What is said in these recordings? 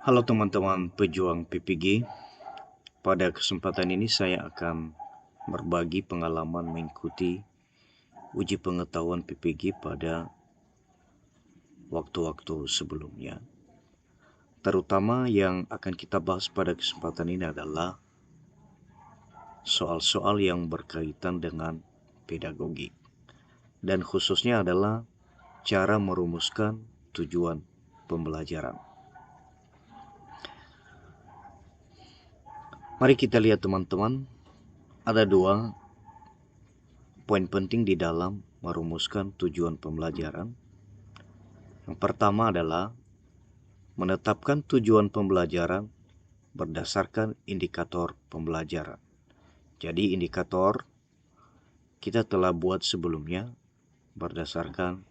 Halo teman-teman pejuang PPG. Pada kesempatan ini saya akan berbagi pengalaman mengikuti uji pengetahuan PPG pada waktu-waktu sebelumnya. Terutama yang akan kita bahas pada kesempatan ini adalah soal-soal yang berkaitan dengan pedagogi. Dan khususnya adalah cara merumuskan tujuan pembelajaran. Mari kita lihat teman-teman, ada dua poin penting di dalam merumuskan tujuan pembelajaran. Yang pertama adalah menetapkan tujuan pembelajaran berdasarkan indikator pembelajaran. Jadi indikator kita telah buat sebelumnya berdasarkan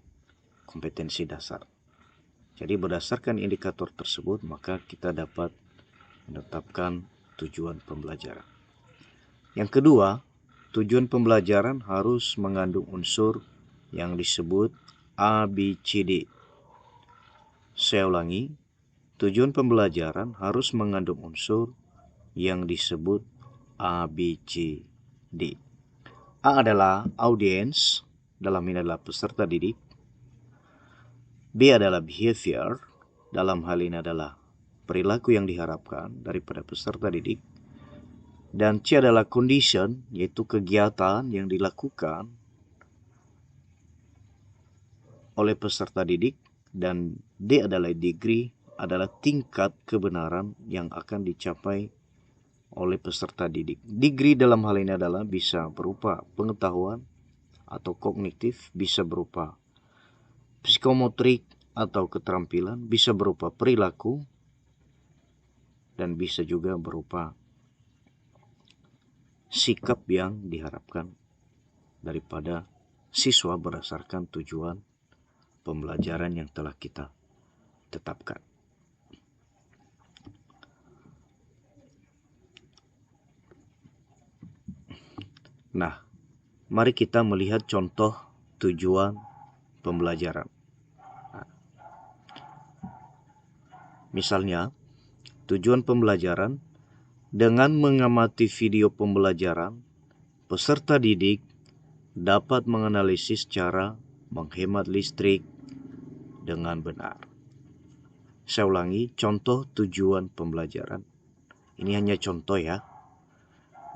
kompetensi dasar. Jadi berdasarkan indikator tersebut maka kita dapat menetapkan tujuan pembelajaran. Yang kedua, tujuan pembelajaran harus mengandung unsur yang disebut ABCD. Saya ulangi, tujuan pembelajaran harus mengandung unsur yang disebut ABCD. A adalah audience, dalam ini adalah peserta didik. B adalah behavior, dalam hal ini adalah perilaku yang diharapkan daripada peserta didik. Dan C adalah condition, yaitu kegiatan yang dilakukan oleh peserta didik. Dan D adalah degree, adalah tingkat kebenaran yang akan dicapai oleh peserta didik. Degree dalam hal ini adalah bisa berupa pengetahuan atau kognitif, bisa berupa psikomotorik atau keterampilan, bisa berupa perilaku, dan bisa juga berupa sikap yang diharapkan daripada siswa berdasarkan tujuan pembelajaran yang telah kita tetapkan. Nah, mari kita melihat contoh tujuan pembelajaran. Misalnya, tujuan pembelajaran dengan mengamati video pembelajaran, peserta didik dapat menganalisis cara menghemat listrik dengan benar. Saya ulangi, contoh tujuan pembelajaran. Ini hanya contoh ya.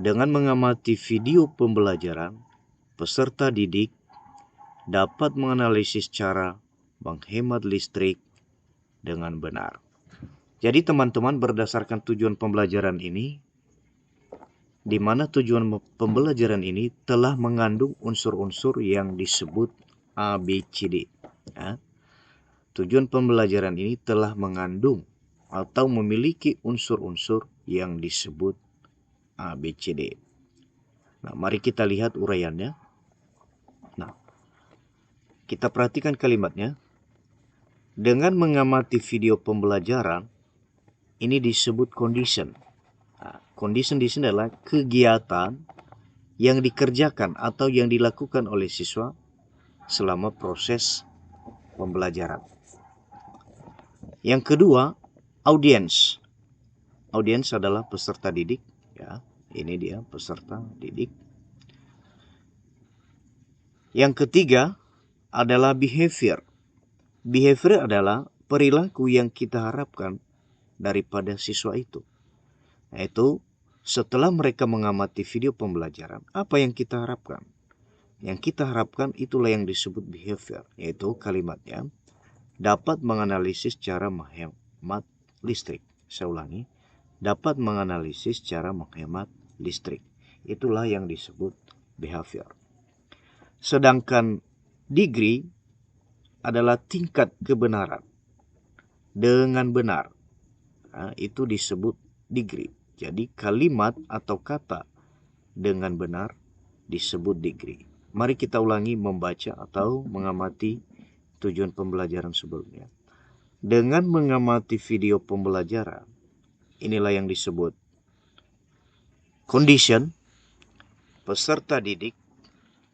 Dengan mengamati video pembelajaran, peserta didik dapat menganalisis cara menghemat listrik dengan benar. Jadi teman-teman, berdasarkan tujuan pembelajaran ini, di mana tujuan pembelajaran ini telah mengandung unsur-unsur yang disebut ABCD. Ya. Tujuan pembelajaran ini telah mengandung atau memiliki unsur-unsur yang disebut ABCD. Nah, mari kita lihat uraiannya. Nah, kita perhatikan kalimatnya. Dengan mengamati video pembelajaran, ini disebut condition. Nah, condition di sini adalah kegiatan yang dikerjakan atau yang dilakukan oleh siswa selama proses pembelajaran. Yang kedua, audience. Audience adalah peserta didik, ya. Ini dia peserta didik. Yang ketiga adalah behavior. Behavior adalah perilaku yang kita harapkan daripada siswa itu. Yaitu setelah mereka mengamati video pembelajaran, apa yang kita harapkan? Yang kita harapkan itulah yang disebut behavior, yaitu kalimatnya dapat menganalisis cara menghemat listrik. Saya ulangi, dapat menganalisis cara menghemat listrik. Itulah yang disebut behavior. Sedangkan degree adalah tingkat kebenaran dengan benar. Nah, itu disebut degree. Jadi kalimat atau kata dengan benar disebut degree. Mari kita ulangi membaca atau mengamati tujuan pembelajaran sebelumnya. Dengan mengamati video pembelajaran, inilah yang disebut condition, peserta didik,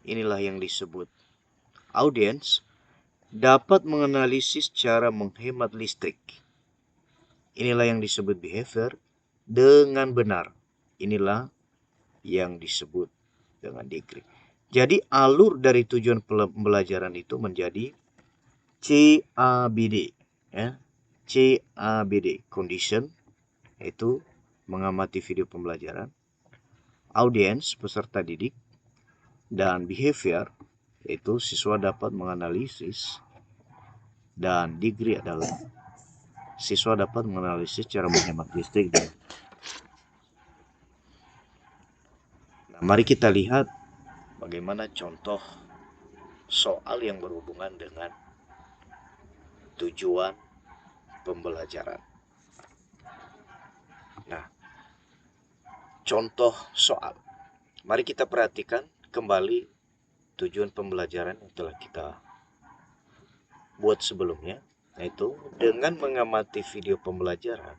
inilah yang disebut audience, dapat menganalisis cara menghemat listrik. Inilah yang disebut behavior dengan benar. Inilah yang disebut dengan degree. Jadi alur dari tujuan pembelajaran itu menjadi CABD, ya. CABD, condition, yaitu mengamati video pembelajaran, audience, peserta didik, dan behavior, yaitu siswa dapat menganalisis, dan degree adalah siswa dapat menganalisis cara menghemat listrik. Nah, mari kita lihat bagaimana contoh soal yang berhubungan dengan tujuan pembelajaran. Nah, contoh soal. Mari kita perhatikan kembali tujuan pembelajaran yang telah kita buat sebelumnya, yaitu dengan mengamati video pembelajaran,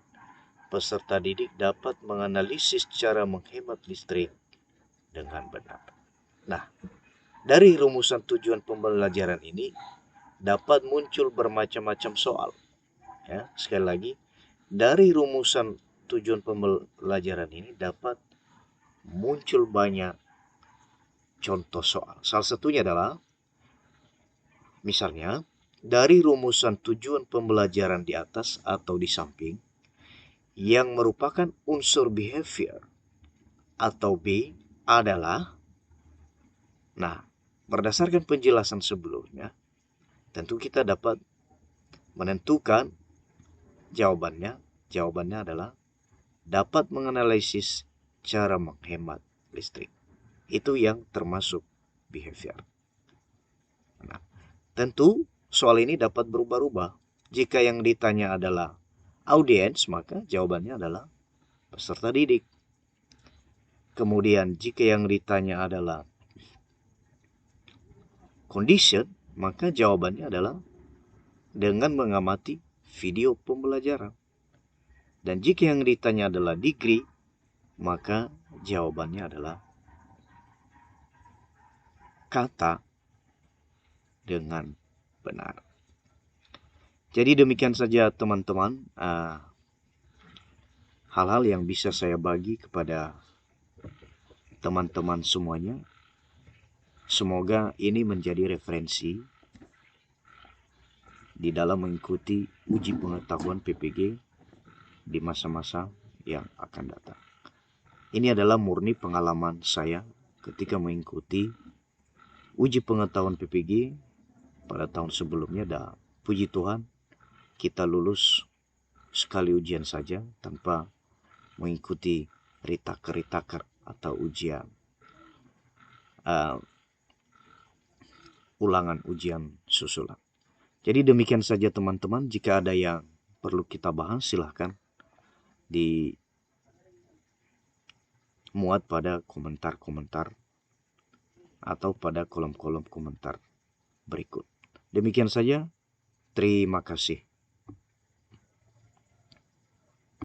peserta didik dapat menganalisis cara menghemat listrik dengan benar. Nah, dari rumusan tujuan pembelajaran ini dapat muncul bermacam-macam soal. Ya, sekali lagi, dari rumusan tujuan pembelajaran ini dapat muncul banyak contoh soal. Salah satunya adalah, misalnya, dari rumusan tujuan pembelajaran di atas atau di samping, yang merupakan unsur behavior atau B adalah, nah, berdasarkan penjelasan sebelumnya, tentu kita dapat menentukan jawabannya. Jawabannya adalah dapat menganalisis cara menghemat listrik. Itu yang termasuk behavior. Nah, tentu soal ini dapat berubah-ubah. Jika yang ditanya adalah audience, maka jawabannya adalah peserta didik. Kemudian jika yang ditanya adalah condition, maka jawabannya adalah dengan mengamati video pembelajaran. Dan jika yang ditanya adalah degree, maka jawabannya adalah kata dengan benar. Jadi demikian saja teman-teman, hal-hal yang bisa saya bagi kepada teman-teman semuanya. Semoga ini menjadi referensi di dalam mengikuti uji pengetahuan PPG di masa-masa yang akan datang. Ini adalah murni pengalaman saya ketika mengikuti uji pengetahuan PPG pada tahun sebelumnya, dan puji Tuhan kita lulus sekali ujian saja tanpa mengikuti ritaker atau ujian ulangan ujian susulan. Jadi demikian saja teman-teman. Jika ada yang perlu kita bahas, silahkan dimuat pada komentar-komentar atau pada kolom-kolom komentar berikut. Demikian saja. Terima kasih.